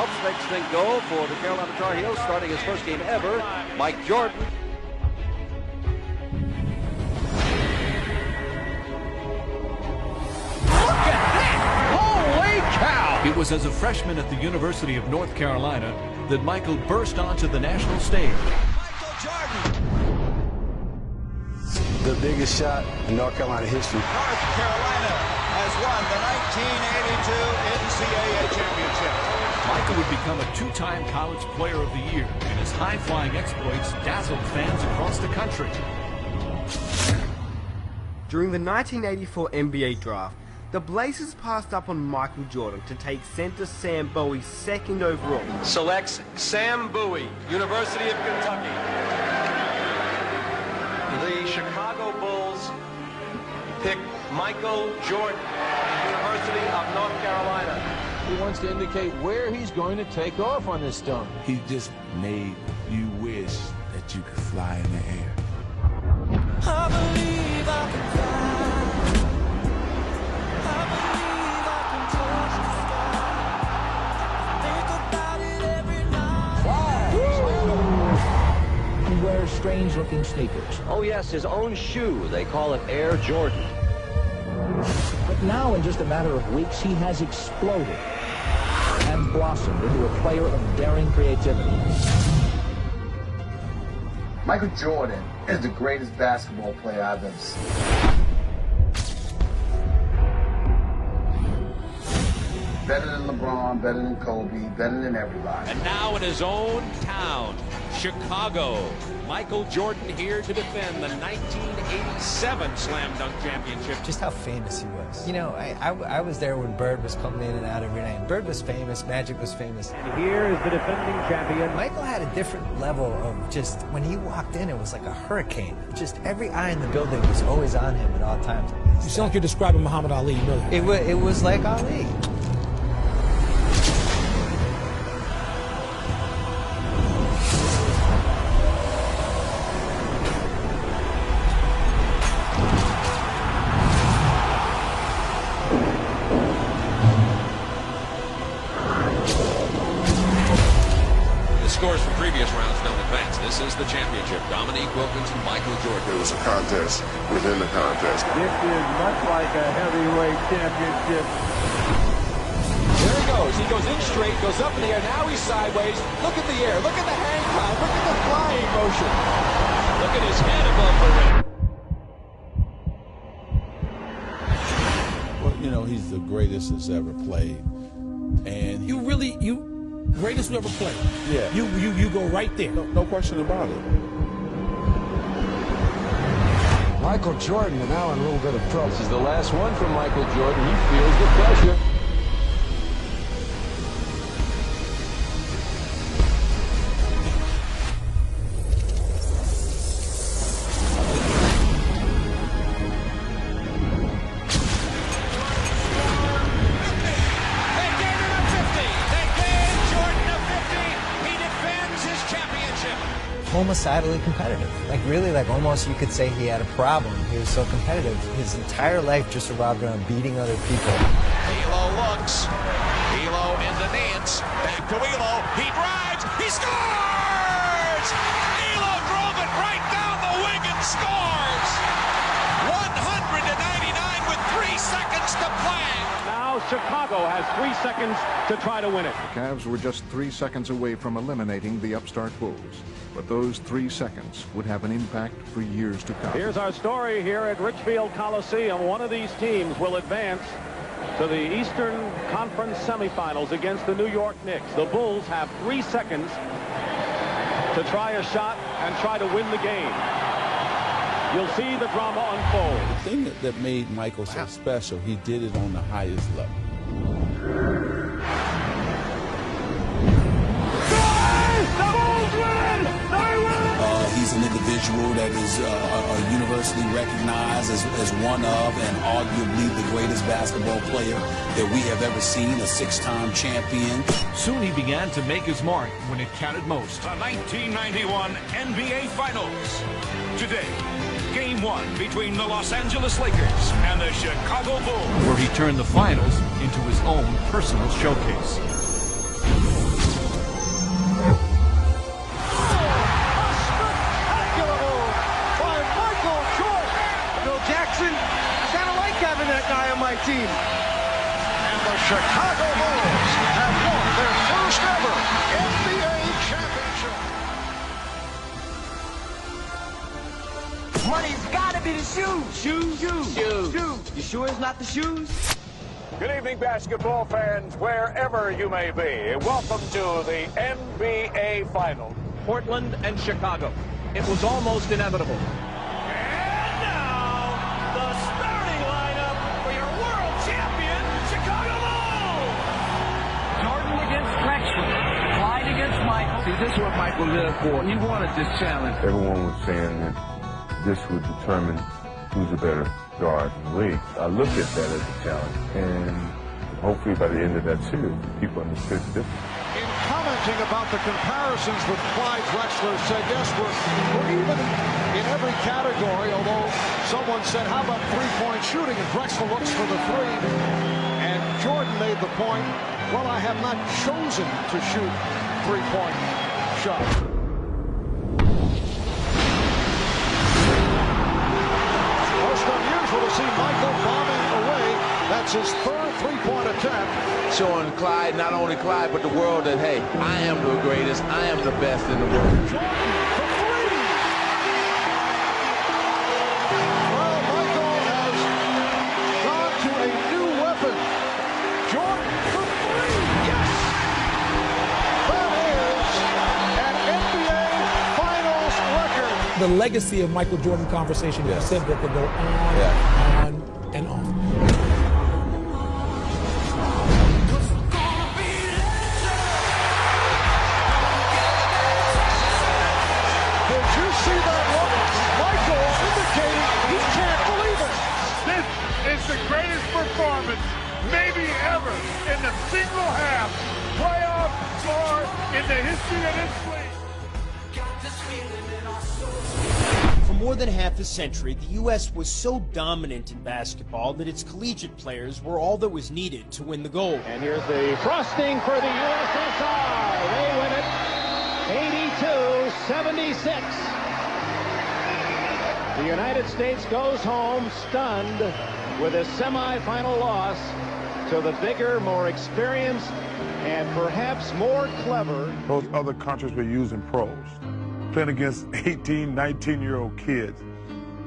helps make things go for the Carolina Tar Heels, starting his first game ever, Mike Jordan. It was as a freshman at the University of North Carolina that Michael burst onto the national stage. Michael Jordan! The biggest shot in North Carolina history. North Carolina has won the 1982 NCAA championship. Michael would become a two-time College Player of the Year, and his high-flying exploits dazzled fans across the country. During the 1984 NBA draft, the Blazers passed up on Michael Jordan to take center Sam Bowie second overall. Selects Sam Bowie, University of Kentucky. The Chicago Bulls pick Michael Jordan, University of North Carolina. He wants to indicate where he's going to take off on this dunk. He just made you wish that you could fly in the air. I believe I can fly. He wears strange-looking sneakers. Oh yes, his own shoe. They call it Air Jordan. But now, in just a matter of weeks, he has exploded and blossomed into a player of daring creativity. Michael Jordan is the greatest basketball player I've ever seen. Better than LeBron, better than Kobe, better than everybody. And now in his own town, Chicago, Michael Jordan here to defend the 1987 Slam Dunk Championship. Just how famous he was. You know, I was there when Bird was coming in and out every night. Bird was famous, Magic was famous. And here is the defending champion. Michael had a different level of just, when he walked in, it was like a hurricane. Just every eye in the building was always on him at all times. You sound like you're describing Muhammad Ali, you know that. It was like Ali. Scores from previous rounds don't advance. This is the championship. Dominique Wilkins and Michael Jordan. It was a contest within the contest. This is much like a heavyweight championship. There he goes. He goes in straight, goes up in the air. Now he's sideways. Look at the air. Look at the hang time. Look at the flying motion. Look at his head above the rim. Well, you know, he's the greatest that's ever played. And greatest we ever played. Yeah. You go right there. No question about it. Michael Jordan is now in a little bit of trouble. This is the last one from Michael Jordan. He feels the pressure. Homicidally competitive. Like really, like almost you could say he had a problem. He was so competitive. His entire life just revolved around beating other people. Elo looks. Elo in the dance. Back to Elo. He drives. He scores! Elo drove it right down the wing and scores! 199 with 3 seconds to play. Now Chicago has 3 seconds to try to win it. The Cavs were just 3 seconds away from eliminating the upstart Bulls. But those 3 seconds would have an impact for years to come. Here's our story here at Richfield Coliseum. One of these teams will advance to the Eastern Conference semifinals against the New York Knicks. The Bulls have 3 seconds to try a shot and try to win the game. You'll see the drama unfold. The thing that made Michael so special, he did it on the highest level. He's an individual that is universally recognized as one of and arguably the greatest basketball player that we have ever seen, a 6-time champion. Soon he began to make his mark when it counted most. The 1991 NBA Finals. Today, Game 1 between the Los Angeles Lakers and the Chicago Bulls. Where he turned the finals into his own personal showcase. team. And the Chicago Bulls have won their first ever NBA championship. Money's gotta be the shoes. Shoes. You sure it's not the shoes? Good evening, basketball fans, wherever you may be. Welcome to the NBA Finals. Portland and Chicago. It was almost inevitable. And now, the starting lineup for your world champion, Chicago Bulls. Jordan against Drexler. Clyde against Michael. See, this is what Michael lived for. He wanted this challenge. Everyone was saying that this would determine who's a better guard in the league. I looked at that as a challenge, and hopefully by the end of that series, people understood the difference. In commenting about the comparisons with Clyde Drexler, said, yes, we're even in every category, although someone said, how about three-point shooting? And Drexler looks for the three, and Jordan made the point, well, I have not chosen to shoot three-point shots. To see Michael bombing away. That's his third three-point attempt. Showing Clyde, not only Clyde, but the world that, hey, I am the greatest, I am the best in the world. Jordan for three. Well, Michael has gone to a new weapon. Jordan for three. Yes! That is an NBA Finals record. The legacy of Michael Jordan conversation, yes, said that could go on and on. Did you see that look? Michael indicating he can't believe it. This is the greatest performance maybe ever in the single half playoff score in the history of this league. For more than half a century, the U.S. was so dominant in basketball that its collegiate players were all that was needed to win the gold. And here's the frosting for the USSR. They win it 82-76. The United States goes home stunned with a semifinal loss to the bigger, more experienced, and perhaps more clever. Those other countries were using pros. Playing against 18, 19-year-old kids.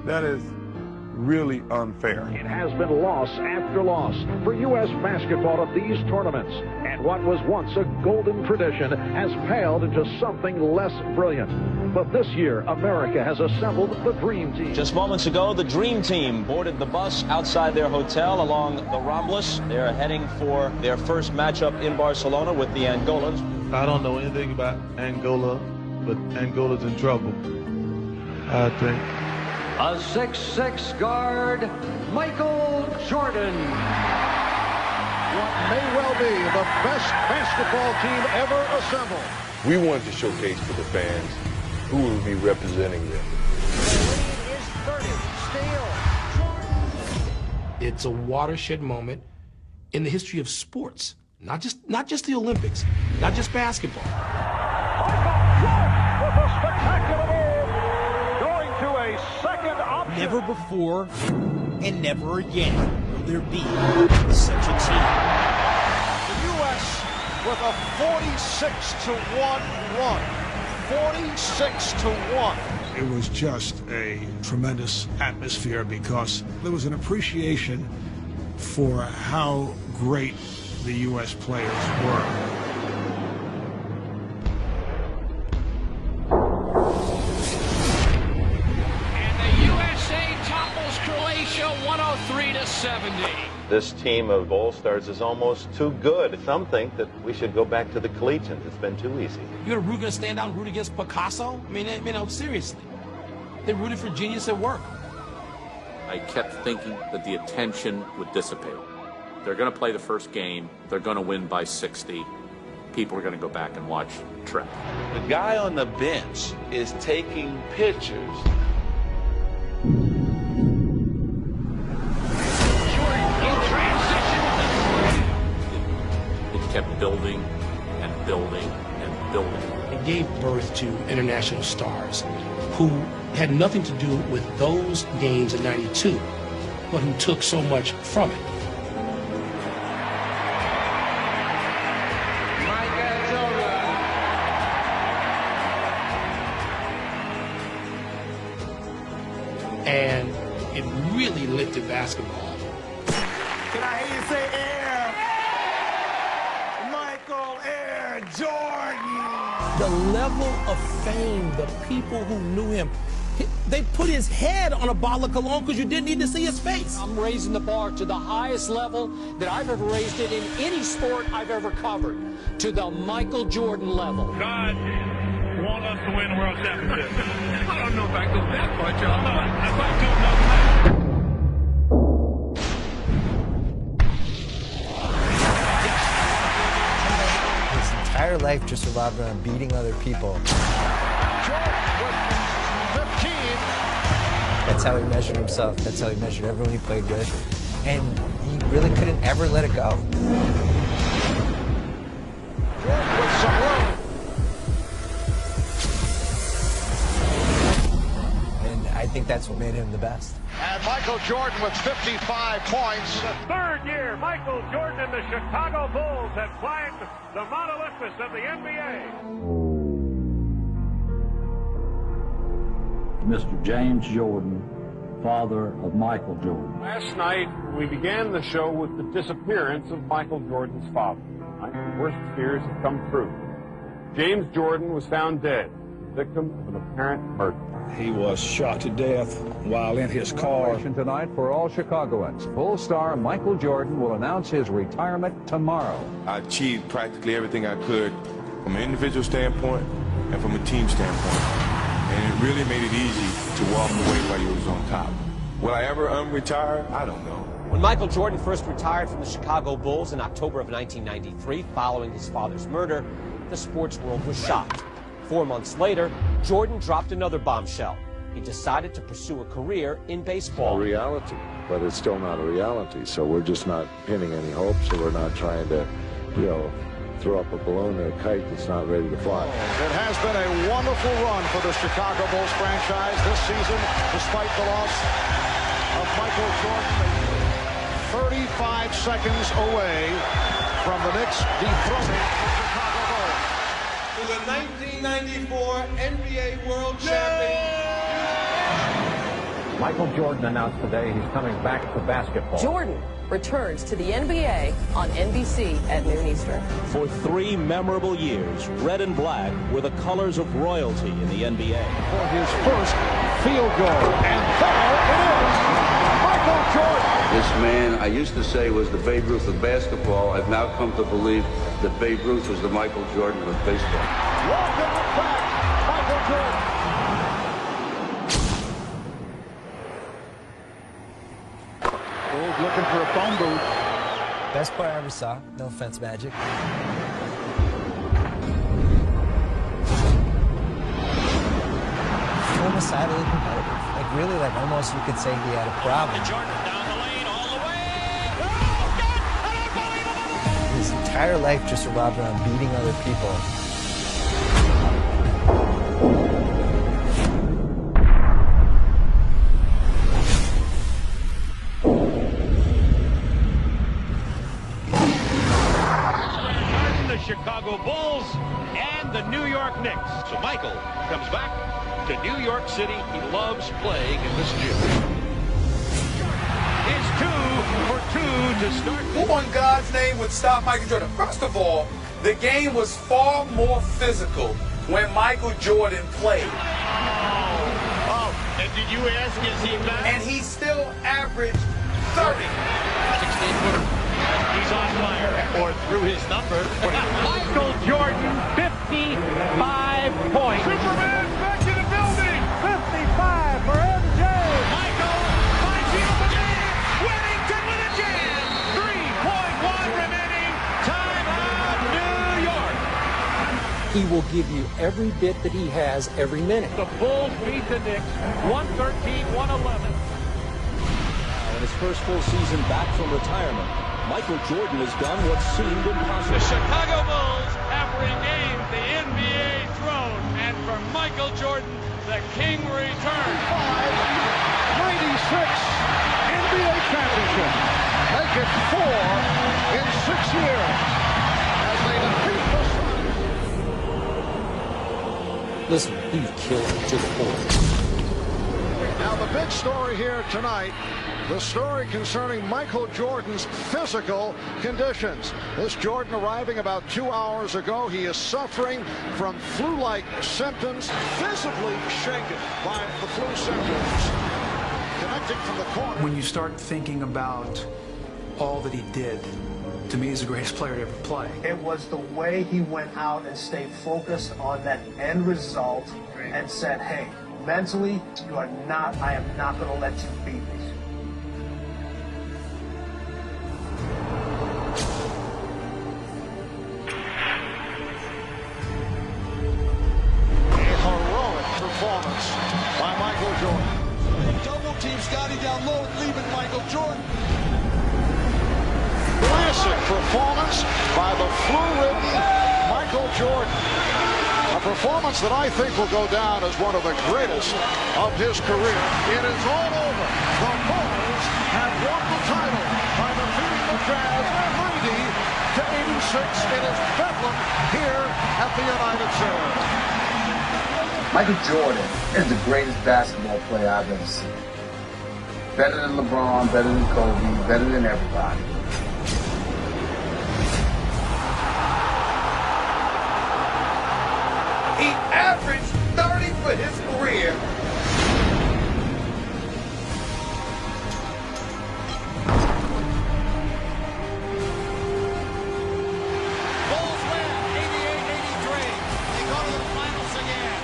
That is really unfair. It has been loss after loss for U.S. basketball at these tournaments. And what was once a golden tradition has paled into something less brilliant. But this year, America has assembled the Dream Team. Just moments ago, the Dream Team boarded the bus outside their hotel along the Ramblas. They're heading for their first matchup in Barcelona with the Angolans. I don't know anything about Angola, but Angola's in trouble, I think. A 6'6" guard, Michael Jordan. What may well be the best basketball team ever assembled. We wanted to showcase to the fans who will be representing them. It's a watershed moment in the history of sports, not just the Olympics, not just basketball. With a spectacular move, going to a second option. Never before and never again will there be such a team. The U.S. with a 46-1 run. 46-1. It was just a tremendous atmosphere because there was an appreciation for how great the U.S. players were. Croatia 103-70. This team of All-Stars is almost too good. Some think that we should go back to the collegians. It's been too easy. You're going to stand out and root against Picasso? I mean, seriously. They rooted for genius at work. I kept thinking that the attention would dissipate. They're going to play the first game. They're going to win by 60. People are going to go back and watch Trep. The guy on the bench is taking pictures. It kept building and building and building. It gave birth to international stars who had nothing to do with those games in '92, but who took so much from it. really lifted basketball. Can I hear you say Air? Michael Air Jordan. The level of fame, the people who knew him, they put his head on a bottle of cologne because you didn't need to see his face. I'm raising the bar to the highest level that I've ever raised it in any sport I've ever covered, to the Michael Jordan level. God want us to win the world championship. I don't know if I go that far, John. No, if I do, no. His entire life just revolved around beating other people. Jordan with 15. That's how he measured himself. That's how he measured everyone he played with. And he really couldn't ever let it go. Jordan with some room. And I think that's what made him the best. And Michael Jordan with 55 points. The third year, Michael Jordan and the Chicago Bulls have climbed the Mount Olympus of the NBA. Mr. James Jordan, father of Michael Jordan. Last night, we began the show with the disappearance of Michael Jordan's father. Tonight, the worst fears have come true. James Jordan was found dead, victim of an apparent murder. He was shot to death while in his car. Tonight for all Chicagoans. Bull star Michael Jordan will announce his retirement tomorrow. I achieved practically everything I could from an individual standpoint and from a team standpoint. And it really made it easy to walk away while you was on top. Will I ever retire? I don't know. When Michael Jordan first retired from the Chicago Bulls in October of 1993, following his father's murder, the sports world was shocked. 4 months later, Jordan dropped another bombshell. He decided to pursue a career in baseball. A reality, but it's still not a reality. So we're just not pinning any hopes, so we're not trying to, throw up a balloon or a kite that's not ready to fly. It has been a wonderful run for the Chicago Bulls franchise this season, despite the loss of Michael Jordan. 35 seconds away from the Knicks dethroning the Chicago Bulls. To the 1994 NBA World Champion. Michael Jordan announced today he's coming back to basketball. Jordan returns to the NBA on NBC at noon Eastern. For 3 memorable years, red and black were the colors of royalty in the NBA. For his first field goal, and there it is, Michael Jordan. This man, I used to say, was the Babe Ruth of basketball. I've now come to believe that Babe Ruth was the Michael Jordan of baseball. Welcome back, Michael Jordan. Bulls looking for a phone booth. Best player I ever saw. No offense, Magic. Homicidally competitive. Like really, almost you could say he had a problem. Jordan down the lane, all the way. His entire life just revolved around beating other people. The Chicago Bulls and the New York Knicks. So Michael comes back to New York City. He loves playing in this gym. Is 2 for 2 to start. Who in God's name would stop Michael Jordan? First of all, the game was far more physical when Michael Jordan played. Oh, and did you ask, is he back? And he still averaged 30. 16-footer. He's on fire, or through his number. Michael Jordan, 55 points. Superman back in the building. 55 for MJ. Michael finds the open man. Whittington with a jam. 3.1 remaining. Timeout, New York. He will give you every bit that he has every minute. The Bulls beat the Knicks 113-111. In his first full season back from retirement, Michael Jordan has done what seemed impossible. The Chicago Bulls have regained the NBA throne, and for Michael Jordan, the king returns. 96 NBA championship. Make it 4 in 6 years as they defeat the Suns. Listen, he killed it to the core. Now, the big story here tonight, the story concerning Michael Jordan's physical conditions. This Jordan arriving about 2 hours ago. He is suffering from flu-like symptoms, visibly shaken by the flu symptoms. Connecting from the corner. When you start thinking about all that he did, to me, he's the greatest player to ever play. It was the way he went out and stayed focused on that end result and said, hey, mentally, I am not going to let you beat me. A heroic performance by Michael Jordan. Double team Scotty down low, leaving Michael Jordan. Classic performance by the flu-ridden Michael Jordan. A performance that I think will go down as one of the greatest of his career. It is all over. The Bulls have won the title by defeating the Jazz 90-86. It is Bedlam here at the United Center. Michael Jordan is the greatest basketball player I've ever seen. Better than LeBron, better than Kobe, better than everybody. He averaged 30 for his career. Bulls win 88-83. They go to the finals again.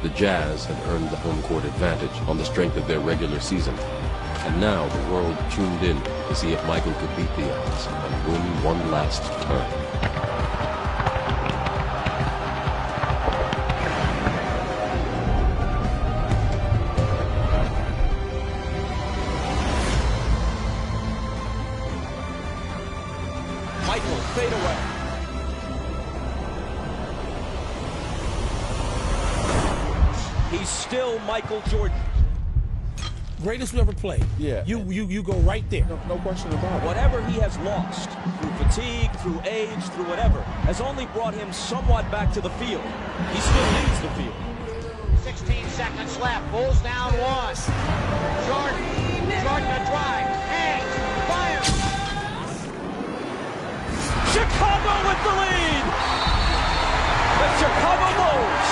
The Jazz had earned the home court advantage on the strength of their regular season. And now the world tuned in to see if Michael could beat the odds and win one last turn. Michael, fade away. He's still Michael Jordan. Greatest we ever played. Yeah. You go right there. No question about it. Whatever he has lost, through fatigue, through age, through whatever, has only brought him somewhat back to the field. He still leads the field. 16 seconds left. Bulls down one. Jordan a drive. Hangs. Fires. Chicago with the lead. The Chicago Bulls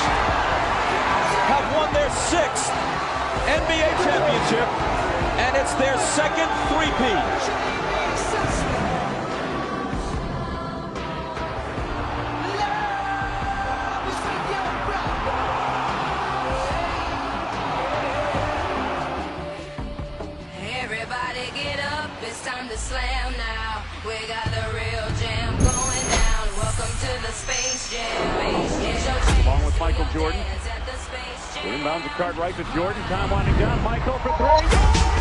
have won their 6th NBA championship, and it's their second three-peat. Everybody get up, it's time to slam now. We got the real jam going down. Welcome to the Space Jam. Along with Michael Jordan. Inbounds the card right to Jordan. Time winding down. Michael for three.